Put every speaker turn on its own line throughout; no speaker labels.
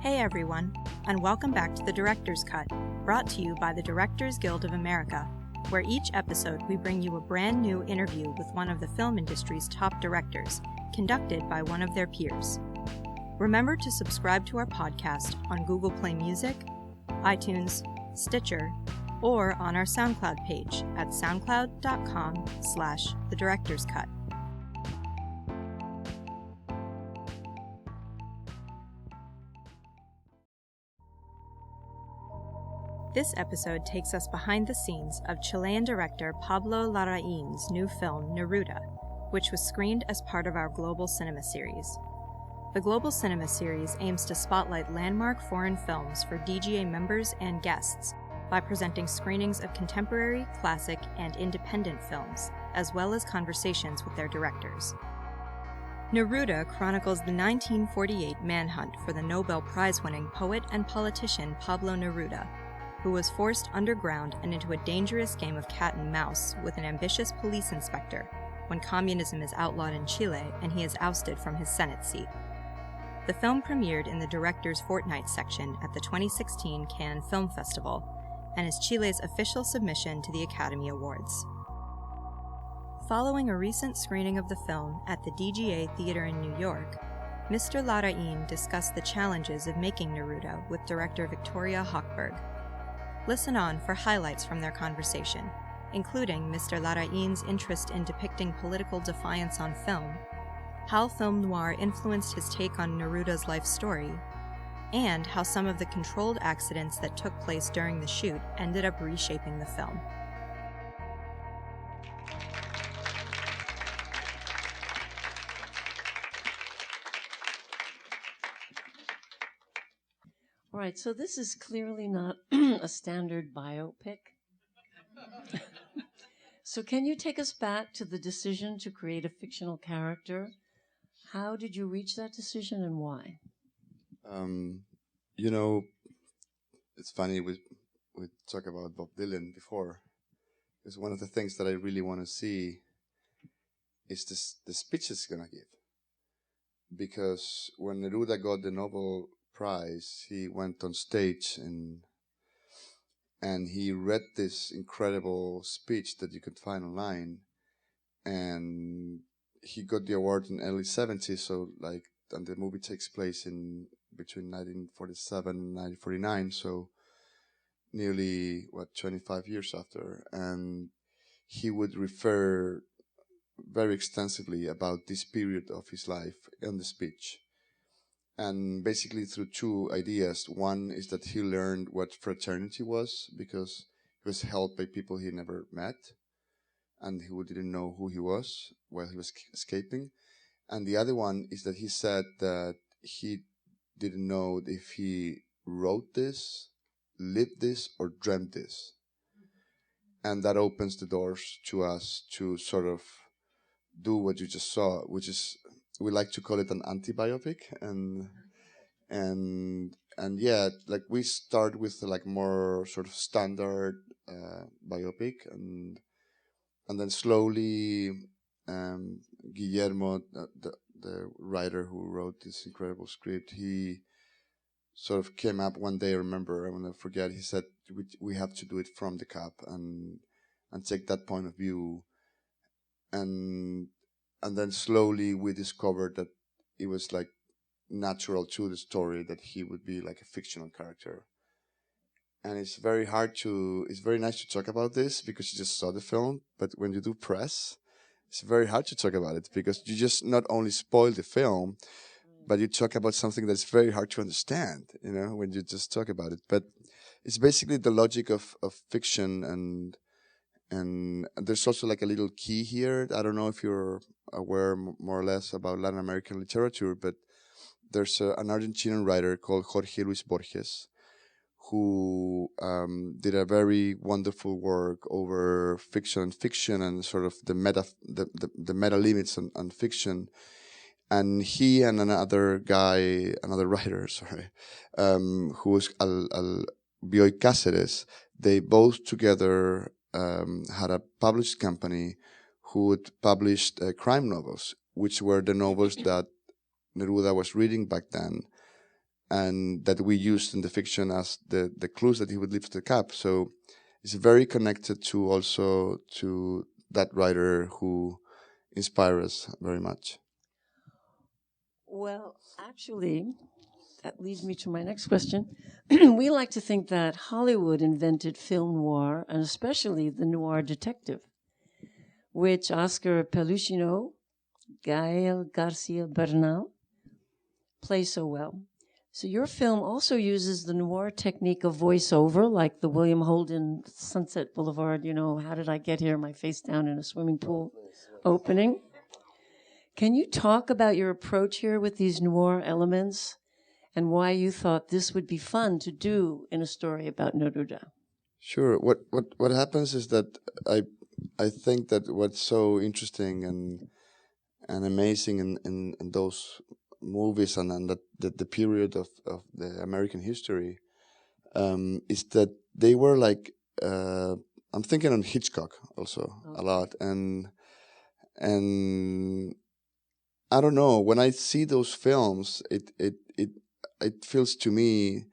Hey everyone, and welcome back to The Director's Cut, brought to you by the Directors Guild of America, where each episode we bring you a brand new interview with one of the film industry's top directors, conducted by one of their peers. Remember to subscribe to our podcast on Google Play Music, iTunes, Stitcher, or on our SoundCloud page at soundcloud.com/thedirectorscut. This episode takes us behind the scenes of Chilean director Pablo Larraín's new film, Neruda, which was screened as part of our Global Cinema Series. The Global Cinema Series aims to spotlight landmark foreign films for DGA members and guests by presenting screenings of contemporary, classic, and independent films, as well as conversations with their directors. Neruda chronicles the 1948 manhunt for the Nobel Prize-winning poet and politician Pablo Neruda, who was forced underground and into a dangerous game of cat and mouse with an ambitious police inspector when communism is outlawed in Chile and he is ousted from his Senate seat. The film premiered in the Director's Fortnight section at the 2016 Cannes Film Festival and is Chile's official submission to the Academy Awards. Following a recent screening of the film at the DGA Theater in New York, Mr. Larraín discussed the challenges of making Neruda with director Victoria Hochberg. Listen on for highlights from their conversation, including Mr. Larraín's interest in depicting political defiance on film, how film noir influenced his take on Neruda's life story, and how some of the controlled accidents that took place during the shoot ended up reshaping the film.
All right, so this is clearly not a standard biopic. So can you take us back to the decision to create a fictional character? How did you reach that decision and why?
It's funny, we talked about Bob Dylan before, because one of the things that I really want to see is the speech he's going to give. Because when Neruda got the Nobel Prize, he went on stage and he read this incredible speech that you could find online, and he got the award in early 70s. So and the movie takes place in between 1947 and 1949. So nearly 25 years after, and he would refer very extensively about this period of his life in the speech. And basically through two ideas. One is that he learned what fraternity was because he was held by people he never met and who didn't know who he was while he was escaping. And the other one is that he said that he didn't know if he wrote this, lived this, or dreamt this. And that opens the doors to us to sort of do what you just saw, which is, we like to call it an anti-biopic, and yeah, we start with more sort of standard biopic, and then slowly Guillermo, the writer who wrote this incredible script, he sort of came up one day. I remember, I will never forget. He said we have to do it from the cup and take that point of view. And then slowly we discovered that it was natural to the story that he would be a fictional character. And it's very nice to talk about this because you just saw the film, but when you do press, it's very hard to talk about it because you just not only spoil the film, but you talk about something that's very hard to understand, when you just talk about it. But it's basically the logic of fiction, and there's also a little key here. I don't know if you're aware more or less about Latin American literature, but there's an Argentinian writer called Jorge Luis Borges who did a very wonderful work over fiction and sort of the meta limits on fiction. And he and another writer, who was Bioy Cáceres, they both together had a published company who would publish crime novels, which were the novels that Neruda was reading back then. and that we used in the fiction as the clues that he would leave to the cap. So it's very connected to also to that writer who inspires us very much.
Well, actually, that leads me to my next question. We like to think that Hollywood invented film noir, and especially the noir detective, which Oscar Peluchino, Gael Garcia Bernal play so well. So your film also uses the noir technique of voiceover, like the William Holden Sunset Boulevard, how did I get here, my face down in a swimming pool opening. Can you talk about your approach here with these noir elements and why you thought this would be fun to do in a story about Neruda?
Sure. What happens is that I think that what's so interesting and amazing in those movies and that the period of the American history is that they were like I'm thinking on Hitchcock also a lot, and I don't know, when I see those films it feels to me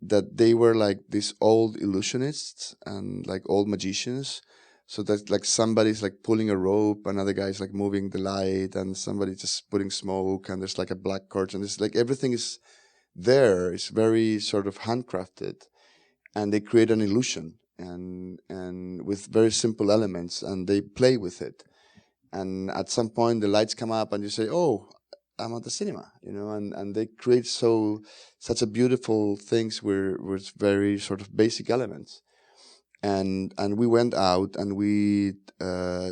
that they were like these old illusionists and like old magicians. So that's like somebody's like pulling a rope, another guy's like moving the light, and somebody just putting smoke, and there's like a black curtain. It's like everything is there. It's very sort of handcrafted, and they create an illusion and with very simple elements, and they play with it. And at some point, the lights come up, and you say, "Oh, I'm at the cinema," and they create such a beautiful things with very sort of basic elements. And we went out and we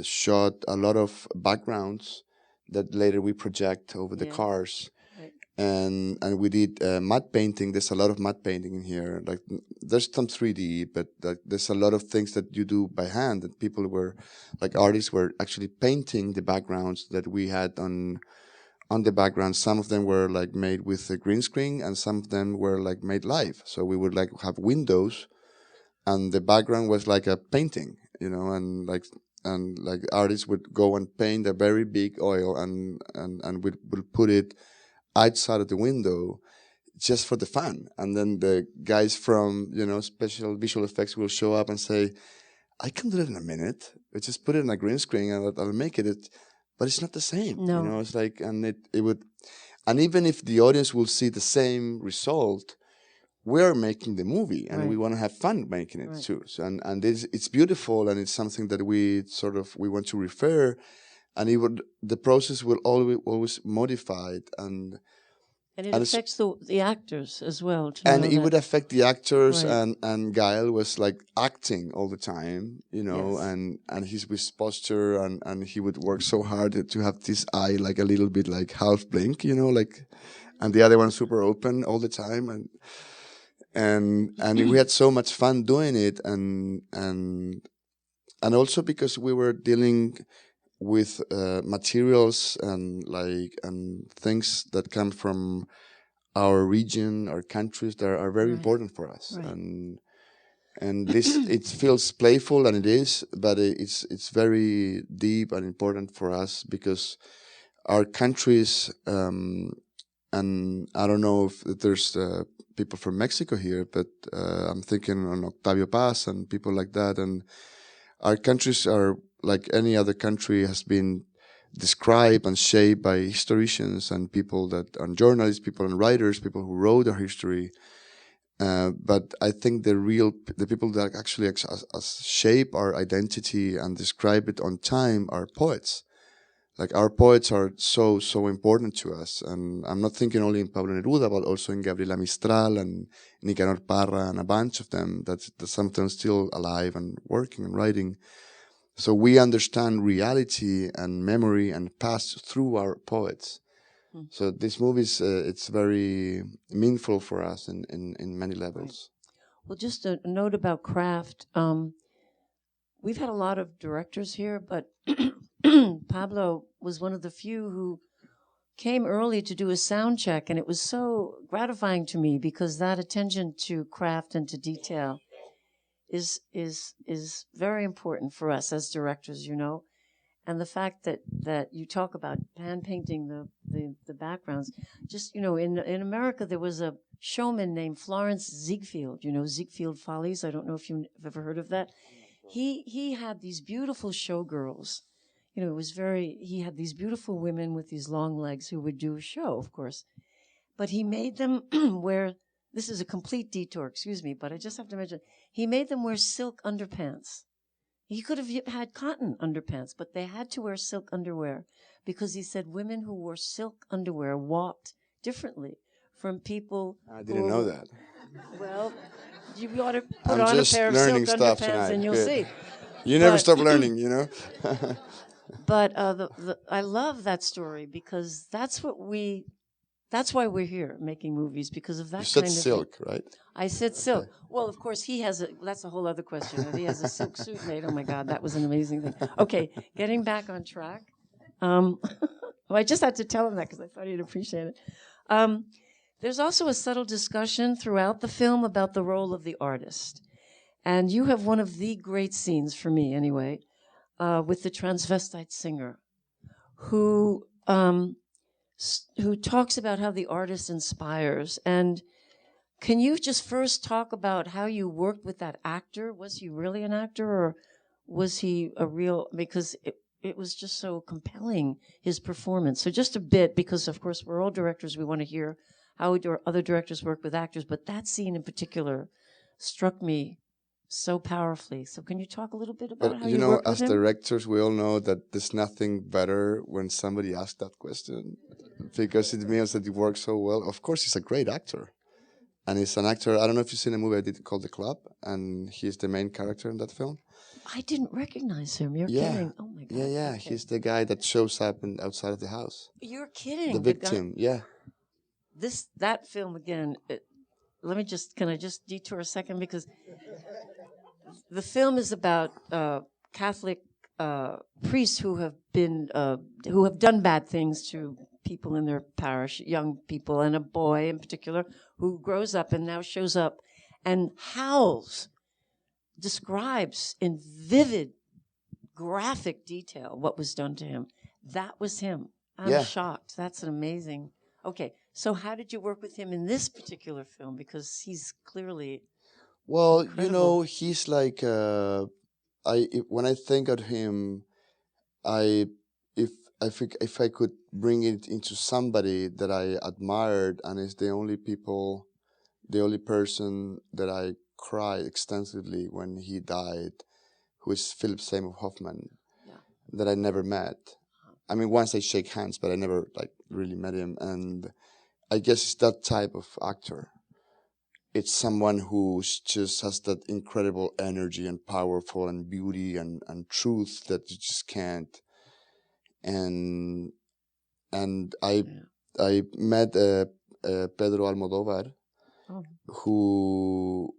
shot a lot of backgrounds that later we project over the cars.
Right.
And we did matte painting. There's a lot of matte painting in here. Like there's some 3D, but there's a lot of things that you do by hand. That people were, like artists, were actually painting the backgrounds that we had on the background. Some of them were like made with a green screen, and some of them were like made live. So we would like have windows, and the background was like a painting, and like artists would go and paint a very big oil, and would put it outside of the window just for the fun. And then the guys from special visual effects will show up and say, I can do it in a minute. I just put it in a green screen and I'll make it. But it's not the same.
No.
It's like, and it would, and even if the audience will see the same result, we're making the movie, and we want to have fun making it too. So, and it's beautiful, and it's something that we want to refer, and the process will always modified, and
it affects the actors as well.
And it would affect the actors,
right.
and Gael was like acting all the time,
Yes.
and his posture, and he would work so hard to have this eye like a little bit like half blink, like, and the other one super open all the time, and we had so much fun doing it, and also because we were dealing with materials and things that come from our region, our countries, that are very important for us, and this it feels playful, and it is, but it's very deep and important for us because our countries, and I don't know if there's people from Mexico here, but I'm thinking on Octavio Paz and people like that, and our countries are like any other country, has been described and shaped by historians and and journalists, people and writers, people who wrote our history. But I think the people that actually shape our identity and describe it on time are poets. Like our poets are so important to us, and I'm not thinking only in Pablo Neruda, but also in Gabriela Mistral and Nicanor Parra and a bunch of them that's sometimes still alive and working and writing. So we understand reality and memory and past through our poets. So this movie is it's very meaningful for us in many levels.
Well, just a note about craft. We've had a lot of directors here, but Pablo was one of the few who came early to do a sound check, and it was so gratifying to me because that attention to craft and to detail is very important for us as directors, And the fact that you talk about hand painting the backgrounds, just, in America, there was a showman named Florence Ziegfeld, Ziegfeld Follies. I don't know if you've ever heard of that. He had these beautiful showgirls. He had these beautiful women with these long legs who would do a show, of course. But he made them wear, this is a complete detour, excuse me, but I just have to mention, he made them wear silk underpants. He could have had cotton underpants, but they had to wear silk underwear because he said women who wore silk underwear walked differently from people.
I didn't know that.
Well, you ought to put
I'm
on a
just
pair of
learning
silk
stuff
underpants
tonight.
and you'll
Good.
see.
You never
But-
stop learning,
But I love that story because that's why we're here making movies, because of that
You said
kind of
silk, right?
I said silk. Well, of course, that's a whole other question. If he has a silk suit made, oh my God, that was an amazing thing. Okay, getting back on track. Well, I just had to tell him that because I thought he'd appreciate it. There's also a subtle discussion throughout the film about the role of the artist. And you have one of the great scenes, for me anyway, with the transvestite singer who talks about how the artist inspires. And can you just first talk about how you worked with that actor? Was he really an actor, or was he a real, because it was just so compelling, his performance. So just a bit, because of course we're all directors, we want to hear how other directors work with actors, but that scene in particular struck me so powerfully. So can you talk a little bit about how you worked with
as
him?
directors, we all know that there's nothing better when somebody asks that question, because it means that it works so well. Of course, he's a great actor. And he's an actor. I don't know if you've seen a movie I did called The Club, and he's the main character in that film.
I didn't recognize him. You're kidding. Oh my God.
Yeah.
Okay.
He's the guy that shows up outside of the house.
You're kidding.
The victim, yeah.
That film again. Can I just detour a second, because the film is about Catholic priests who have done bad things to people in their parish, young people, and a boy in particular who grows up and now shows up and describes in vivid, graphic detail what was done to him. That was him. I'm shocked. That's an amazing. Okay, so how did you work with him in this particular film? Because he's clearly incredible.
He's like when I think of him, if I could bring it into somebody that I admired, and is the only person that I cried extensively when he died, who is Philip Seymour Hoffman, that I never met. I mean, once I shake hands, but I never really met him. And I guess it's that type of actor. It's someone who just has that incredible energy and powerful and beauty and truth that you just can't. And I met Pedro Almodovar, who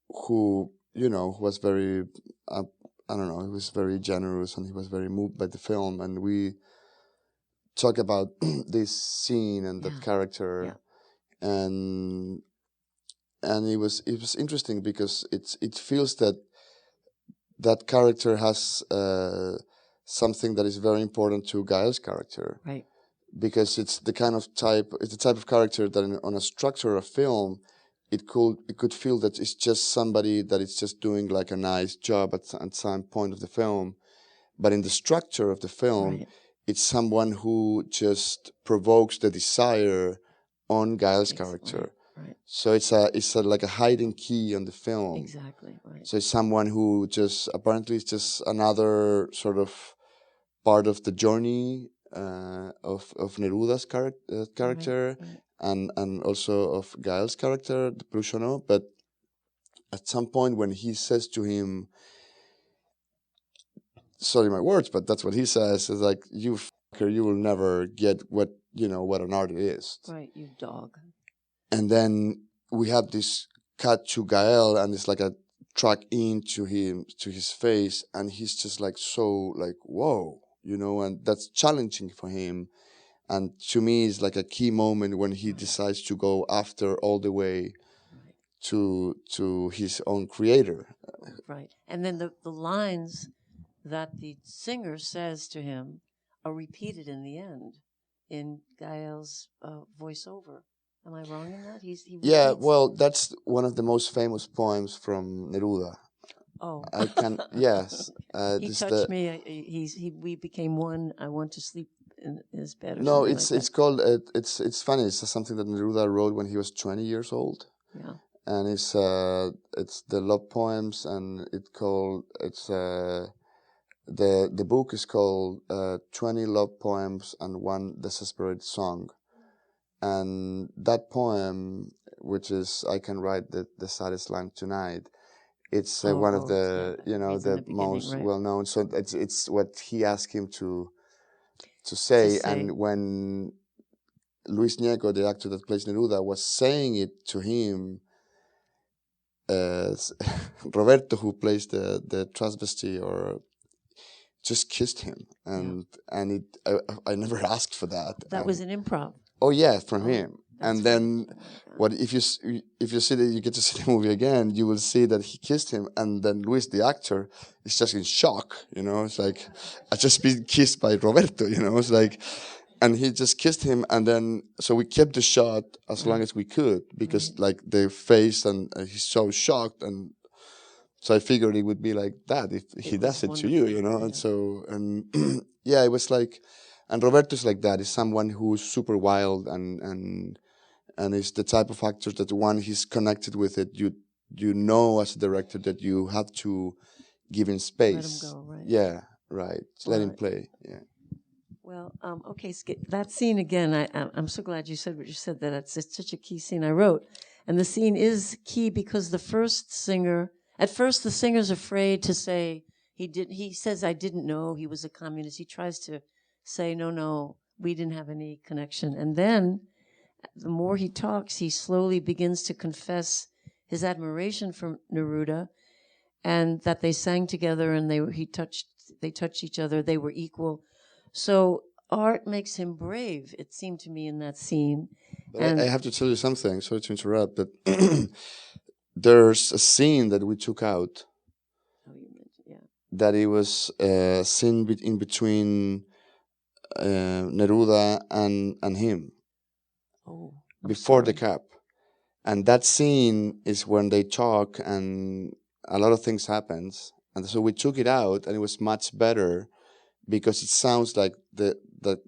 was very I don't know, he was very generous, and he was very moved by the film, and we talk about this scene and that character, and it was interesting because it feels that character has something that is very important to Gael's character,
right?
Because it's the type of character that on a structure of film, it could feel that it's just somebody that is just doing like a nice job at some point of the film, but in the structure of the film, it's someone who just provokes the desire on Gael's character.
Right.
So it's like a hiding key on the film.
Exactly. Right.
So it's someone who just apparently is just another sort of part of the journey of Neruda's character,
right.
and also of Gael's character, the Prussiano. But at some point when he says to him, sorry my words, but that's what he says, is like, you fucker, you will never get what an artist is.
Right, you dog.
And then we have this cut to Gael, and it's like a track into his face, and he's just like so like, whoa, and that's challenging for him. And to me, it's like a key moment when he decides to go after all the way to his own creator.
Right. And then the lines that the singer says to him are repeated in the end in Gael's voiceover. Am I wrong in that? He
Yeah,
repeats.
well, that's one of the most famous poems from Neruda.
Oh,
I can, yes.
he
This
touched me. We became one. I want to sleep in his bed or
No,
something
it's
like
it's called it's funny. It's something that Neruda wrote when he was 20 years old,
that. Yeah.
and it's the love poems, and the book is called 20 Love Poems and One Desperate Song, and that poem, which is I can write the saddest line tonight. It's one of the the most
right.
well known. So it's what he asked him to say, and when Luis Gnecco, the actor that plays Neruda, was saying it to him. Roberto, who plays the transvestite, or just kissed him, and I never asked for that.
That was an improv.
Oh yeah, from him. And then,
what
if you see that you get to see the movie again, you will see that he kissed him, and then Luis, the actor, is just in shock. It's like I just been kissed by Roberto. It's like, and he just kissed him, and then so we kept the shot as long as we could because like the face and he's so shocked, and so I figured it would be like that if he does it to you, and so yeah, it was like, and Roberto's like that. He's someone who's super wild and is the type of actor that when he's connected with it, you know as a director that you have to give him space.
Let him go, right?
Yeah, right. Let him play. Yeah.
Well, okay, that scene again. I'm so glad you said what you said. That it's such a key scene I wrote, and the scene is key because the singer's afraid to say he says I didn't know he was a communist. He tries to say no, we didn't have any connection, and then the more he talks, he slowly begins to confess his admiration for Neruda, and that they sang together and they touched each other. They were equal. So art makes him brave, it seemed to me, in that scene.
But I have to tell you something. Sorry to interrupt, but there's a scene that we took out. That it was a scene in between Neruda and him. Before the cap. And that scene is when they talk and a lot of things happens. And so we took it out, and it was much better because it sounds like that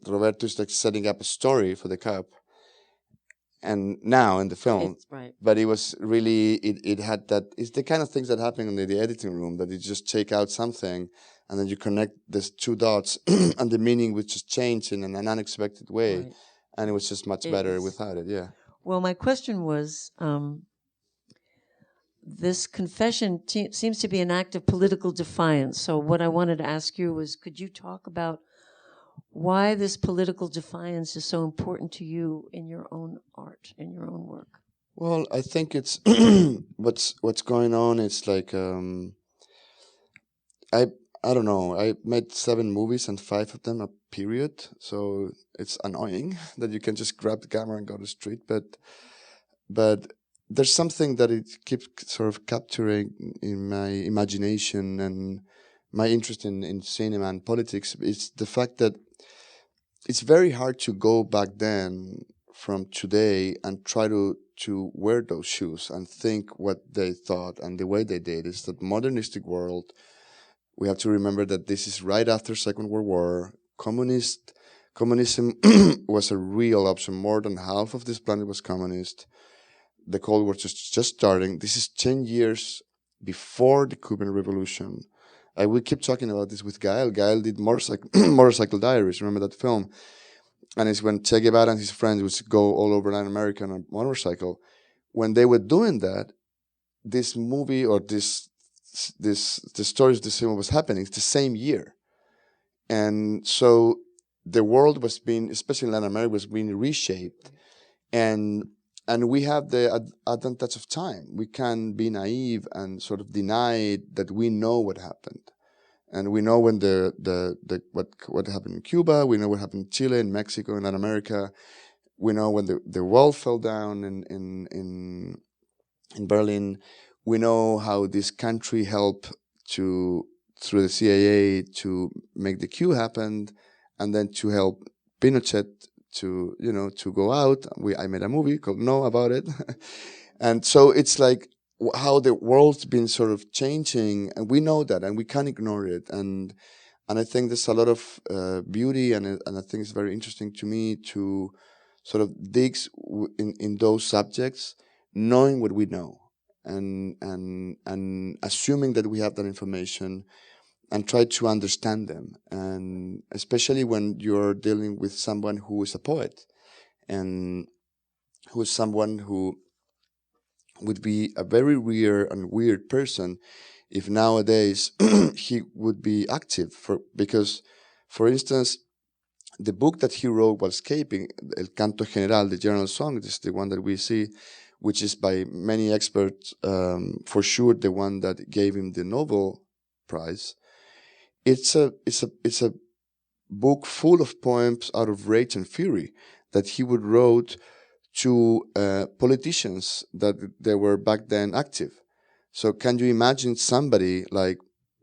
Roberto is like setting up a story for the cap. And now in the film, but it was really, it had that, it's the kind of things that happen in the editing room, that you just take out something and then you connect these two dots and the meaning would just change in an unexpected way. Right. And it was just much better without it, yeah.
Well, my question was, this confession seems to be an act of political defiance. So what I wanted to ask you was, could you talk about why this political defiance is so important to you in your own art, in your own work?
Well, I think it's what's going on. It's like I don't know. I made 7 movies and 5 of them a period, so it's annoying that you can just grab the camera and go to the street. But there's something that it keeps sort of capturing in my imagination and my interest in cinema and politics. It's the fact that it's very hard to go back then from today and try to wear those shoes and think what they thought and the way they did. It's that modernistic world. We have to remember that this is right after Second World War. Communism was a real option. More than half of this planet was communist. The Cold War just starting. This is 10 years before the Cuban Revolution. We keep talking about this with Gael. Gael did Motorcycle Diaries. Remember that film? And it's when Che Guevara and his friends would go all over Latin America on a motorcycle. When they were doing that, this movie or the stories of the cinema was happening. It's the same year. And so the world was being, especially in Latin America, was being reshaped. And we have the advantage of time. We can be naive and sort of deny that we know what happened. And we know when what happened in Cuba. We know what happened in Chile, in Mexico, in Latin America. We know when the wall fell down in Berlin. We know how this country helped to through the CIA to make the coup happen, and then to help Pinochet to go out. I made a movie called No about it, and so it's like how the world's been sort of changing, and we know that, and we can't ignore it, and I think there's a lot of beauty, and I think it's very interesting to me to sort of dig in those subjects, knowing what we know, and assuming that we have that information, and try to understand them, and especially when you're dealing with someone who is a poet, and who is someone who would be a very rare and weird person if nowadays he would be active, because, for instance, the book that he wrote while escaping, El Canto General, the General Song, this is the one that we see, which is by many experts, for sure the one that gave him the Nobel Prize. It's a book full of poems out of rage and fury that he would wrote to politicians that they were back then active. So can you imagine somebody like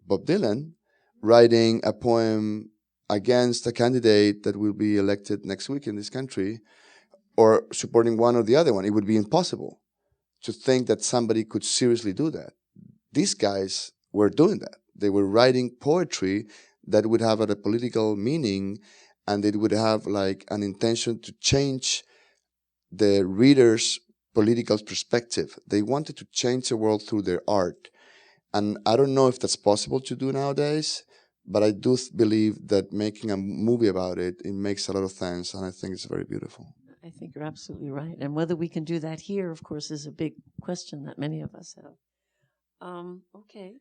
Bob Dylan writing a poem against a candidate that will be elected next week in this country, or supporting one or the other one? It would be impossible to think that somebody could seriously do that. These guys were doing that. They were writing poetry that would have a political meaning, and it would have like an intention to change the reader's political perspective. They wanted to change the world through their art. And I don't know if that's possible to do nowadays, but I do believe that making a movie about it makes a lot of sense, and I think it's very beautiful.
I think you're absolutely right. And whether we can do that here, of course, is a big question that many of us have. Okay.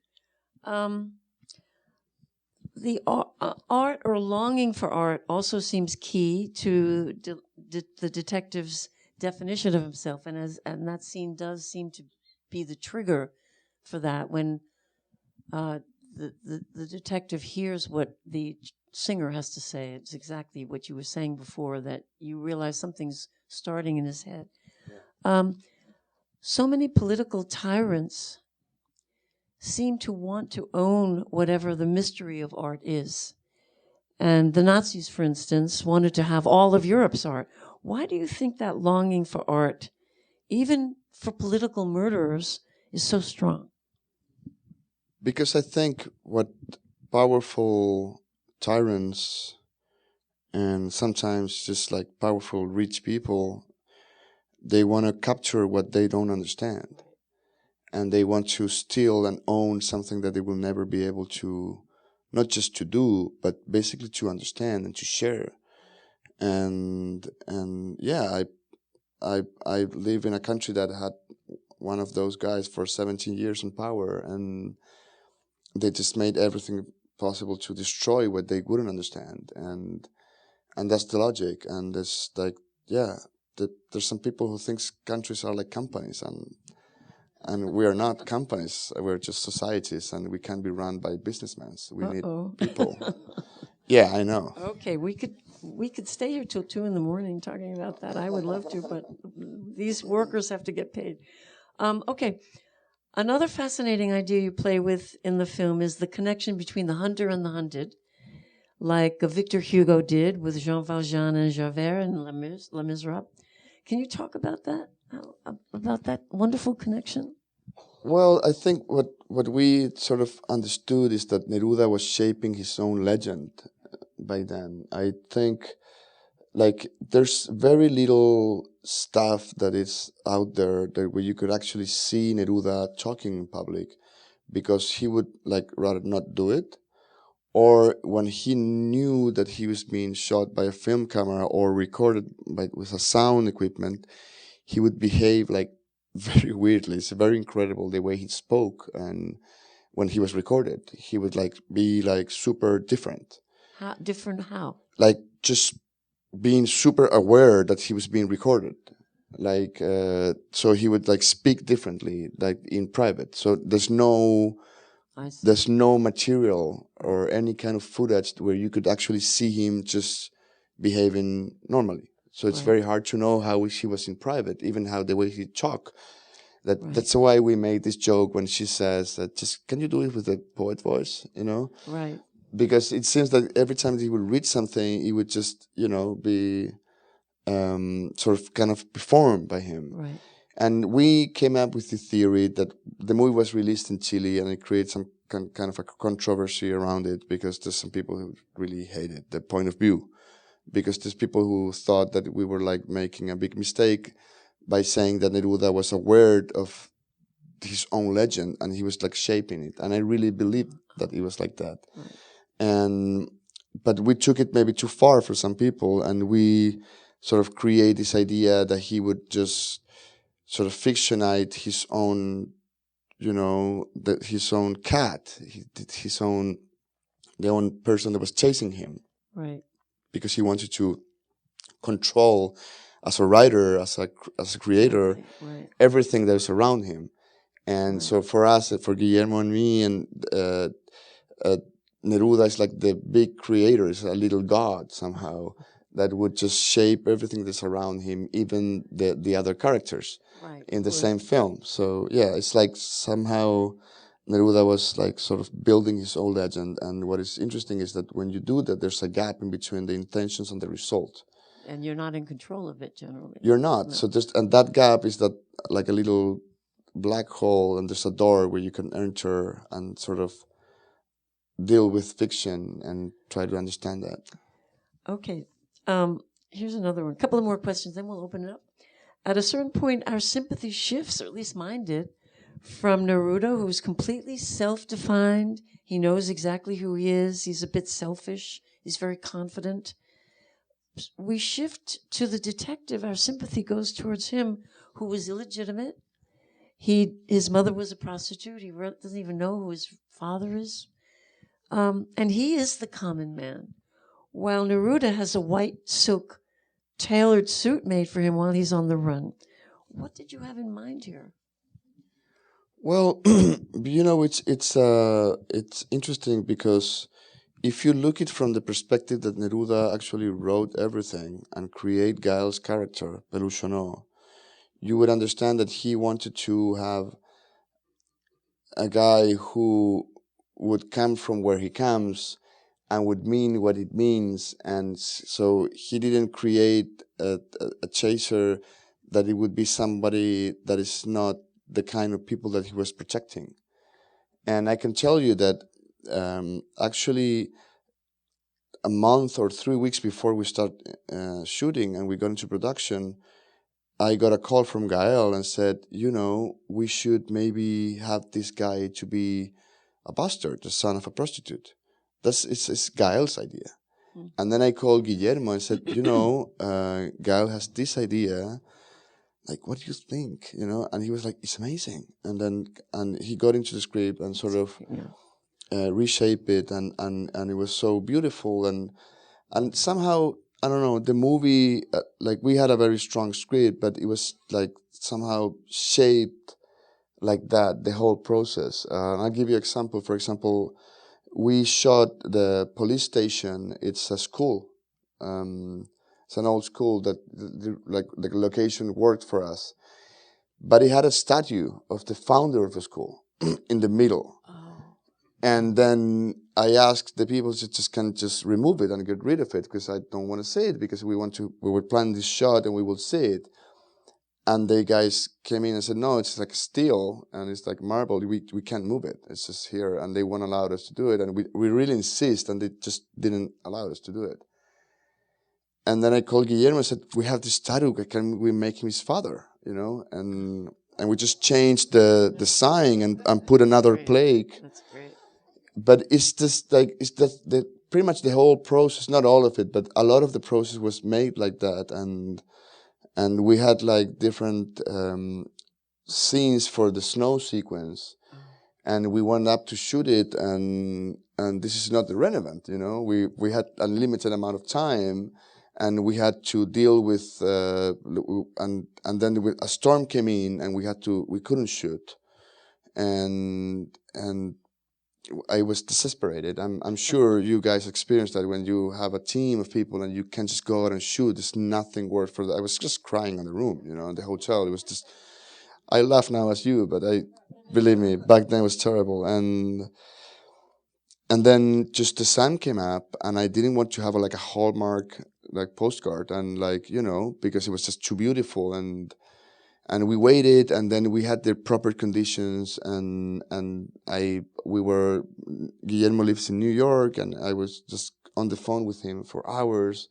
The art or longing for art also seems key to the detective's definition of himself, and that scene does seem to be the trigger for that when the detective hears what the singer has to say. It's exactly what you were saying before, that you realize something's starting in his head. Yeah. So many political tyrants seem to want to own whatever the mystery of art is. And the Nazis, for instance, wanted to have all of Europe's art. Why do you think that longing for art, even for political murderers, is so strong?
Because I think what powerful tyrants, and sometimes just like powerful rich people, they want to capture what they don't understand. And they want to steal and own something that they will never be able to, not just to do, but basically to understand and to share. And yeah, I live in a country that had one of those guys for 17 years in power, and they just made everything possible to destroy what they wouldn't understand, and that's the logic. And it's like, yeah, there's some people who think countries are like companies, and we are not companies. We're just societies, and we can't be run by businessmen. We need people. Yeah, I know.
Okay, we could stay here till 2 a.m. talking about that. I would love to, but these workers have to get paid. Okay. Another fascinating idea you play with in the film is the connection between the hunter and the hunted, like Victor Hugo did with Jean Valjean and Javert in Les Miserables. Can you talk about that wonderful connection?
Well, I think what we sort of understood is that Neruda was shaping his own legend by then. I think like there's very little stuff that is out there where you could actually see Neruda talking in public, because he would like rather not do it, or when he knew that he was being shot by a film camera or recorded with a sound equipment, he would behave like very weirdly. It's very incredible the way he spoke, and when he was recorded, he would like be like super different.
How?
Like just being super aware that he was being recorded. Like so he would like speak differently, like in private. So there's no material or any kind of footage where you could actually see him just behaving normally. So it's very hard to know how he was in private, even how the way he talked. That's why we made this joke when she says that, just can you do it with a poet voice,
Right.
because it seems that every time he would read something, it would just be sort of kind of performed by him.
Right.
And we came up with the theory that the movie was released in Chile, and it created some kind of a controversy around it, because there's some people who really hated the point of view, because there's people who thought that we were like making a big mistake by saying that Neruda was aware of his own legend and he was like shaping it. And I really believe that it was like that. Right. But we took it maybe too far for some people, and we sort of create this idea that he would just sort of fictionate his own, his own cat, the own person that was chasing him.
Right.
Because he wanted to control, as a writer, as a creator,
right.
everything that was around him. And so for us, for Guillermo and me, and Neruda is like the big creator, is a little god somehow that would just shape everything that's around him, even the other characters in the same film. So yeah, it's like somehow Neruda was like sort of building his own legend. And what is interesting is that when you do that, there's a gap in between the intentions and the result.
And you're not in control of it generally.
You're not. No. So and that gap is that like a little black hole, and there's a door where you can enter and sort of deal with fiction and try to understand that.
Okay. Here's another one. A couple of more questions, then we'll open it up. At a certain point, our sympathy shifts, or at least mine did, from Neruda, who's completely self-defined. He knows exactly who he is. He's a bit selfish. He's very confident. We shift to the detective. Our sympathy goes towards him, who was illegitimate. His mother was a prostitute. He doesn't even know who his father is. And he is the common man, while Neruda has a white silk tailored suit made for him while he's on the run. What did you have in mind here?
Well, it's interesting, because if you look at it from the perspective that Neruda actually wrote everything and create Gael's character, Peluchonneau, you would understand that he wanted to have a guy who would come from where he comes and would mean what it means. And so he didn't create a chaser that it would be somebody that is not the kind of people that he was protecting. And I can tell you that actually a month or 3 weeks before we start shooting and we got into production, I got a call from Gael and said, we should maybe have this guy to be a bastard, the son of a prostitute. It's Gael's idea. Mm. And then I called Guillermo and said, Gael has this idea. Like, what do you think? And he was like, it's amazing. And he got into the script and sort of reshape it, and it was so beautiful. And somehow, I don't know, the movie, like we had a very strong script, but it was like somehow shaped like that, the whole process. I'll give you an example. For example, we shot the police station. It's a school. It's an old school that the location worked for us. But it had a statue of the founder of the school in the middle. Oh. And then I asked the people to just remove it and get rid of it, because I don't want to see it, because we would plan this shot and we will see it. And the guys came in and said, no, it's like steel and it's like marble. We can't move it. It's just here. And they won't allow us to do it. And we really insist, and they just didn't allow us to do it. And then I called Guillermo and said, we have this statue. Can we make him his father? And we just changed the sign and put another plaque. That's great. But it's just like, pretty much the whole process, not all of it, but a lot of the process was made like that. And we had like different scenes for the snow sequence. And we went up to shoot it, and this is not irrelevant, We had a limited amount of time, and we had to deal with and then a storm came in, and we couldn't shoot, and I was desesperated. I'm sure you guys experienced that when you have a team of people and you can't just go out and shoot. There's nothing worth for that. I was just crying in the room, in the hotel. It was just, I laugh now as you, but believe me, back then it was terrible. And then just the sun came up, and I didn't want to have like a Hallmark like postcard, and like because it was just too beautiful, and we waited, and then we had the proper conditions, and we were Guillermo lives in New York, and I was just on the phone with him for hours,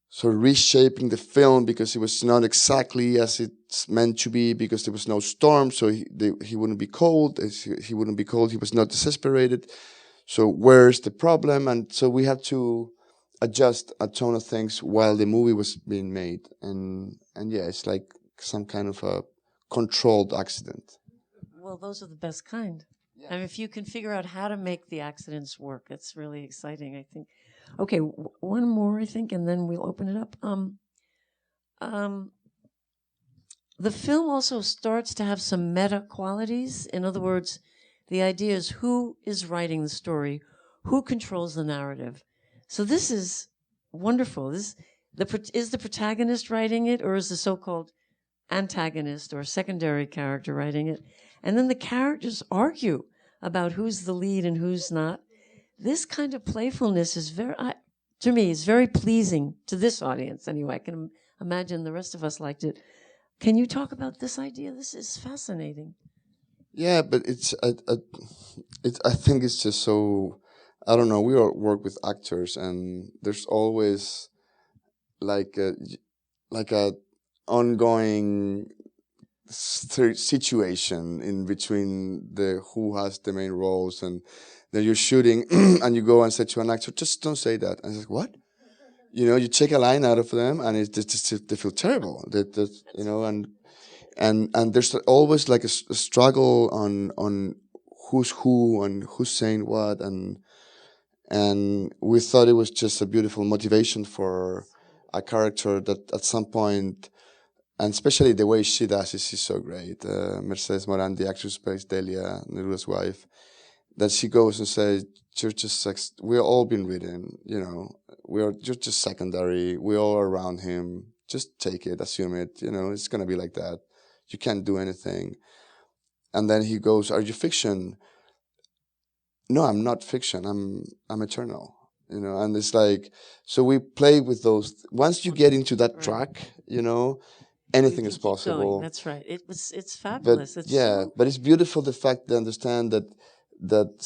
so reshaping the film because it was not exactly as it's meant to be because there was no storm, so he wouldn't be cold. He wouldn't be cold. He was not desesperated. So where's the problem? And so we had to adjust a ton of things while the movie was being made, and yeah, it's like some kind of a controlled accident.
Well, those are the best kind. Yeah. I mean, if you can figure out how to make the accidents work, it's really exciting, I think. Okay, one more, I think, and then we'll open it up. The film also starts to have some meta qualities. In other words, the idea is who is writing the story, who controls the narrative. So this is wonderful. Is the protagonist writing it, or is the so-called antagonist or secondary character writing it? And then the characters argue about who's the lead and who's not. This kind of playfulness is to me, is very pleasing to this audience. Anyway, I can imagine the rest of us liked it. Can you talk about this idea? This is fascinating.
Yeah, but I think it's just so, I don't know. We all work with actors, and there's always like a ongoing situation in between the who has the main roles, and then you're shooting and you go and say to an actor, just don't say that, and it's like, what? You take a line out of them, and it's just they feel terrible. And there's always like a struggle on who's who and who's saying what, and we thought it was just a beautiful motivation for a character that at some point, and especially the way she does it, she's so great. Mercedes Moran, the actress who plays Delia, Neruda's wife, that she goes and says, "You're just we're all been written, you're just secondary. We're all around him. Just take it, assume it. It's gonna be like that. You can't do anything." And then he goes, "Are you fiction?" "No, I'm not fiction. I'm eternal." And it's like, so we play with those. Once you get into that track, anything is possible.
Going. That's right. It's fabulous.
But but it's beautiful, the fact to understand that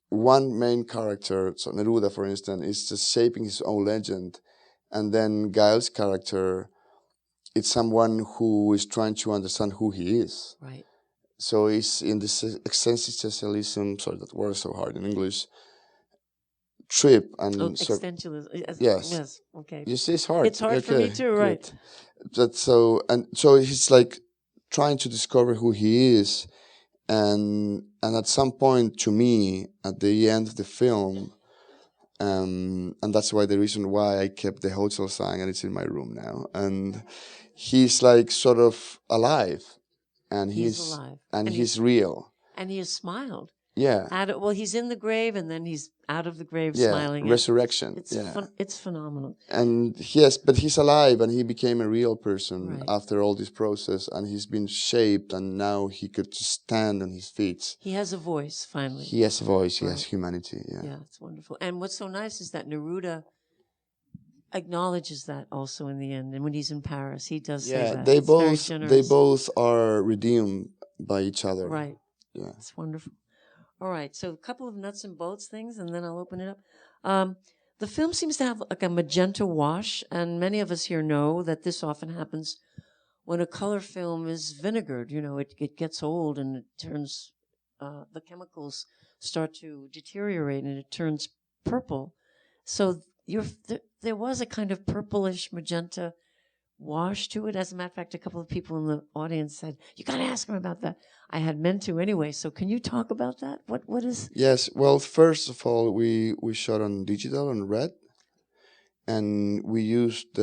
one main character, so Neruda, for instance, is just shaping his own legend, and then Gael's character, it's someone who is trying to understand who he is.
Right.
So he's in this existentialism. Sorry, that word is so hard in English. Trip and
existentialism.
Yes.
Okay.
You see, it's hard.
It's hard for me too, right?
So he's like trying to discover who he is, and at some point, to me, at the end of the film, and that's why the reason why I kept the hotel sign and it's in my room now, and he's like sort of alive, and he's
alive,
and he's real,
and he has smiled.
Yeah.
He's in the grave, and then he's out of the grave smiling.
Resurrection.
It's phenomenal.
And but he's alive, and he became a real person after all this process, and he's been shaped, and now he could just stand on his feet.
He has a voice, finally.
He has a voice. He has humanity.
Yeah, it's wonderful. And what's so nice is that Neruda acknowledges that also in the end, and when he's in Paris, he does say that.
They both are redeemed by each other.
Right.
Yeah,
it's wonderful. All right, so a couple of nuts and bolts things, and then I'll open it up. The film seems to have like a magenta wash, and many of us here know that this often happens when a color film is vinegared. It gets old, and it turns, the chemicals start to deteriorate, and it turns purple. So there was a kind of purplish magenta wash to it. As a matter of fact, a couple of people in the audience said, "You got to ask him about that." I had meant to anyway. So can you talk about that? What is?
Yes. Well, first of all, we shot on digital, on red, and we used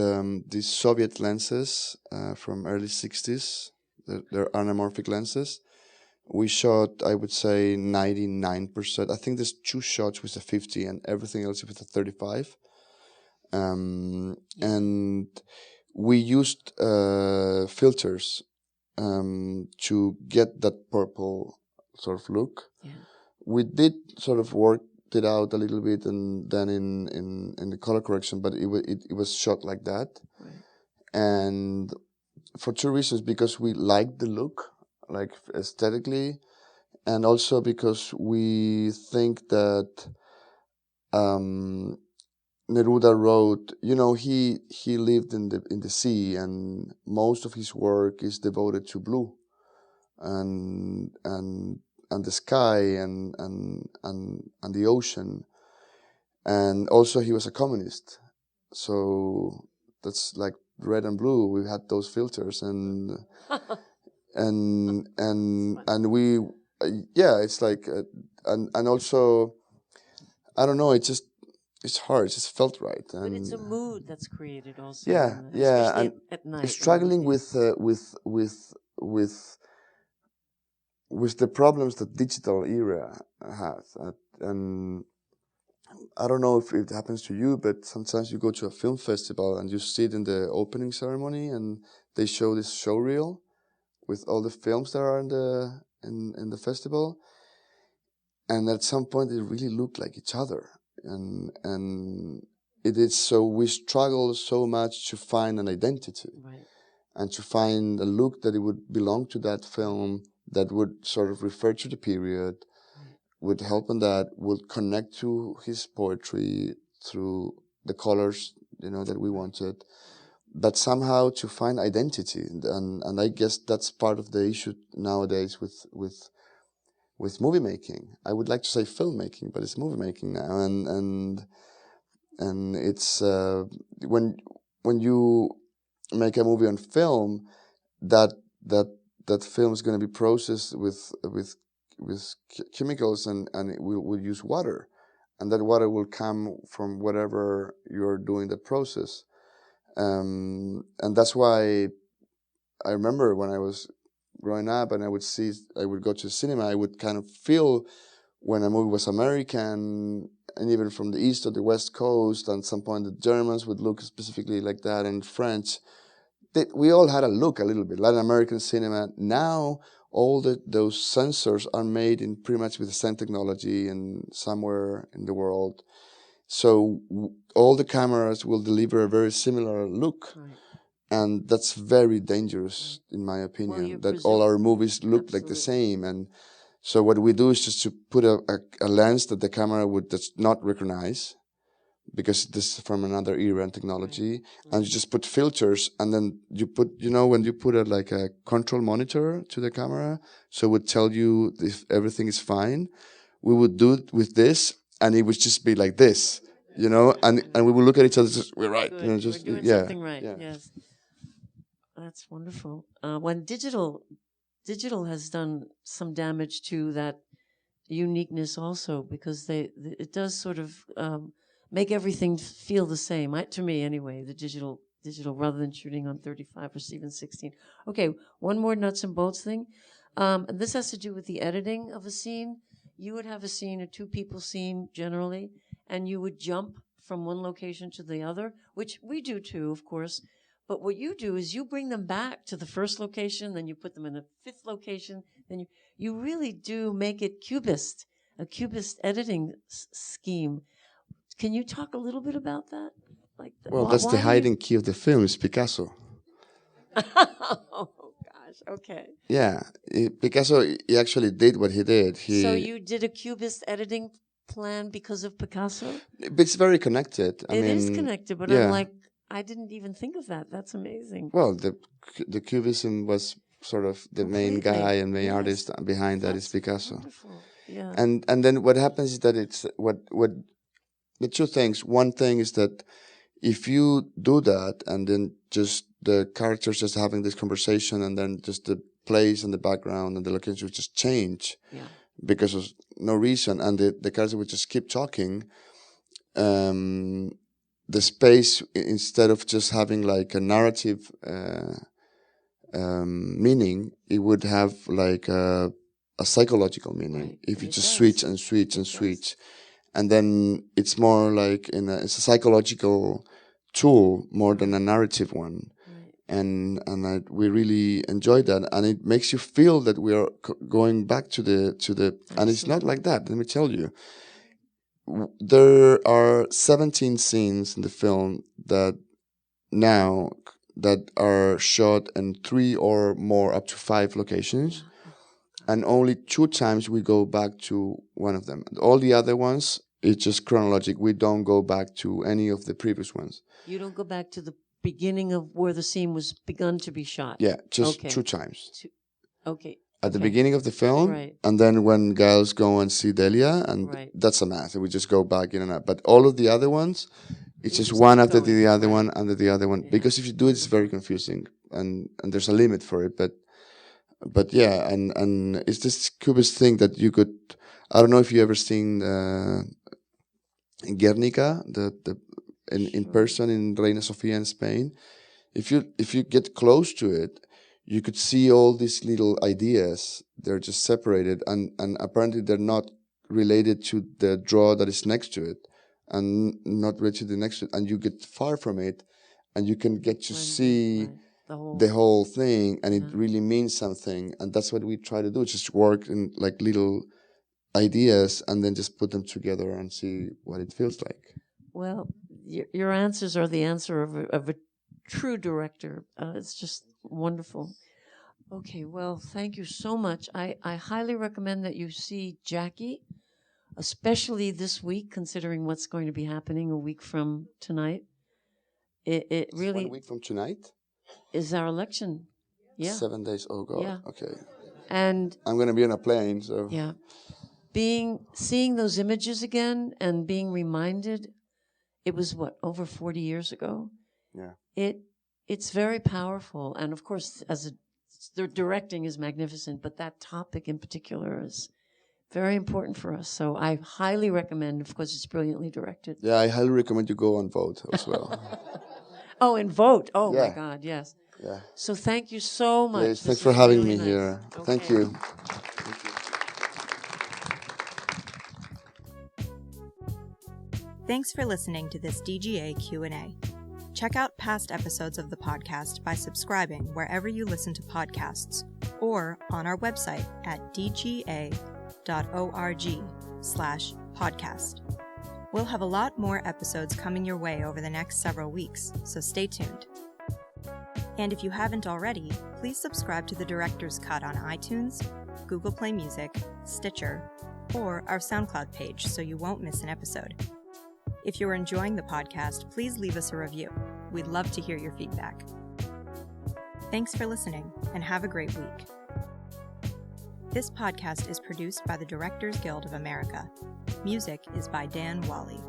these Soviet lenses from early '60s. They're anamorphic lenses. We shot, I would say, 99%. I think there's 2 shots with a 50, and everything else with a 35. And we used filters, to get that purple sort of look.
Yeah.
We did sort of work it out a little bit, and then in the color correction, but it was shot like that.
Right.
And for two reasons: because we liked the look, like aesthetically, and also because we think that Neruda wrote, he lived in the sea, and most of his work is devoted to blue and the sky and the ocean. And also he was a communist, so that's like red and blue. We had those filters, and we it's like and also I don't know, it's hard. It just felt right.
But it's a mood that's created also.
Yeah,
especially
and
at night.
struggling with the problems that digital era has, and I don't know if it happens to you, but sometimes you go to a film festival and you see it in the opening ceremony, and they show this show reel with all the films that are in the festival, and at some point they really look like each other, and it is so we struggle so much to find an identity,
Right.
and to find a look that it would belong to that film, that would sort of refer to the period, would help on that, would connect to his poetry through the colors, that we wanted, but somehow to find identity, and I guess that's part of the issue nowadays with movie making. I would like to say filmmaking, but it's movie making now, and it's when you make a movie on film, that film is going to be processed with chemicals, and it will use water, and that water will come from whatever you're doing the process, and that's why I remember when I was growing up and I would go to the cinema, I would kind of feel when a movie was American, and even from the East or the West Coast, and at some point the Germans would look specifically like that, and French. We all had a look a little bit, Latin American cinema. Now all those sensors are made in pretty much with the same technology and somewhere in the world. So all the cameras will deliver a very similar look.
Right.
And that's very dangerous, in my opinion, that all our movies look like the same. And so what we do is just to put a lens that the camera would just not recognize, because this is from another era and technology, right. And you just put filters, and then you put, when you put a control monitor to the camera, so it would tell you if everything is fine. We would do it with this, and it would just be like this, and we would look at each other, just, we're right.
Good.
Just,
we're doing something right, yes. That's wonderful. When digital has done some damage to that uniqueness also, because it does sort of make everything feel the same. To me, anyway, the digital rather than shooting on 35 or even 16. Okay, one more nuts and bolts thing. This has to do with the editing of a scene. You would have a scene, a two-people scene generally, and you would jump from one location to the other, which we do too, of course. But what you do is you bring them back to the first location, then you put them in a fifth location, then you really do make it a cubist editing scheme. Can you talk a little bit about that?
That's the hiding key of the film, is Picasso.
Oh, gosh, okay.
Yeah, Picasso, he actually did what he did.
So you did a cubist editing plan because of Picasso?
It's very connected.
It is connected, but yeah. I'm like, I didn't even think of that. That's amazing.
Well, the Cubism was sort of the main guy and main artist behind that is Picasso.
Wonderful. Yeah.
And then what happens is that it's what the two things. One thing is that if you do that, and then just the characters just having this conversation, and then just the place and the background and the location would just change because of no reason, and the character would just keep talking. The space, instead of just having like a narrative meaning, it would have like a psychological meaning. Right. If you just switch and switch and switch, and then it's more like it's a psychological tool more than a narrative one. Right. we really enjoy that, and it makes you feel that we are going back to the and it's not like that. Let me tell you, there are 17 scenes in the film that are shot in 3 or more, up to 5 locations, and only 2 times we go back to one of them. All the other ones, it's just chronologic. We don't go back to any of the previous ones.
You don't go back to the beginning of where the scene was begun to be shot?
Yeah, just 2 times. At the beginning of the film,
right.
And then when girls go and see Delia, and
Right.
that's a math. We just go back in and out. But all of the other ones, it's
You
just
just
one
keep
after
going,
the other
right.
one, under the other one.
Yeah.
Because if you do it, it's very confusing, and there's a limit for it. But yeah, and it's this cubist thing that you could. I don't know if you ever seen Guernica, in person in Reina Sofia in Spain. If you get close to it, you could see all these little ideas. They're just separated, and apparently they're not related to the draw that is next to it, and not related to the next to it. And you get far from it, and you can get to see the whole thing, and it really means something. And that's what we try to do: just work in like little ideas, and then just put them together and see what it feels like.
Well, your answers are the answer of a true director. It's just wonderful. Okay, well, thank you so much. I highly recommend that you see Jackie, especially this week, considering what's going to be happening a week from tonight. It really
1 week from tonight
is our election. Yeah.
7 days. Oh God.
Yeah.
Okay.
And
I'm gonna be on a plane, so
yeah, seeing those images again and being reminded, it was over 40 years ago.
Yeah.
It's very powerful, and of course, the directing is magnificent, but that topic in particular is very important for us. So I highly recommend. Of course, it's brilliantly directed.
Yeah, I highly recommend you go and vote as well.
Oh, and vote! Oh
Yeah.
my God, yes.
Yeah.
So thank you so much.
Please, thanks for having me here.
Okay.
Thank you.
Thanks for listening to this DGA Q&A. Check out past episodes of the podcast by subscribing wherever you listen to podcasts, or on our website at dga.org/podcast. We'll have a lot more episodes coming your way over the next several weeks, so stay tuned. And if you haven't already, please subscribe to The Director's Cut on iTunes, Google Play Music, Stitcher, or our SoundCloud page so you won't miss an episode. If you're enjoying the podcast, please leave us a review. We'd love to hear your feedback. Thanks for listening, and have a great week. This podcast is produced by the Directors Guild of America. Music is by Dan Wally.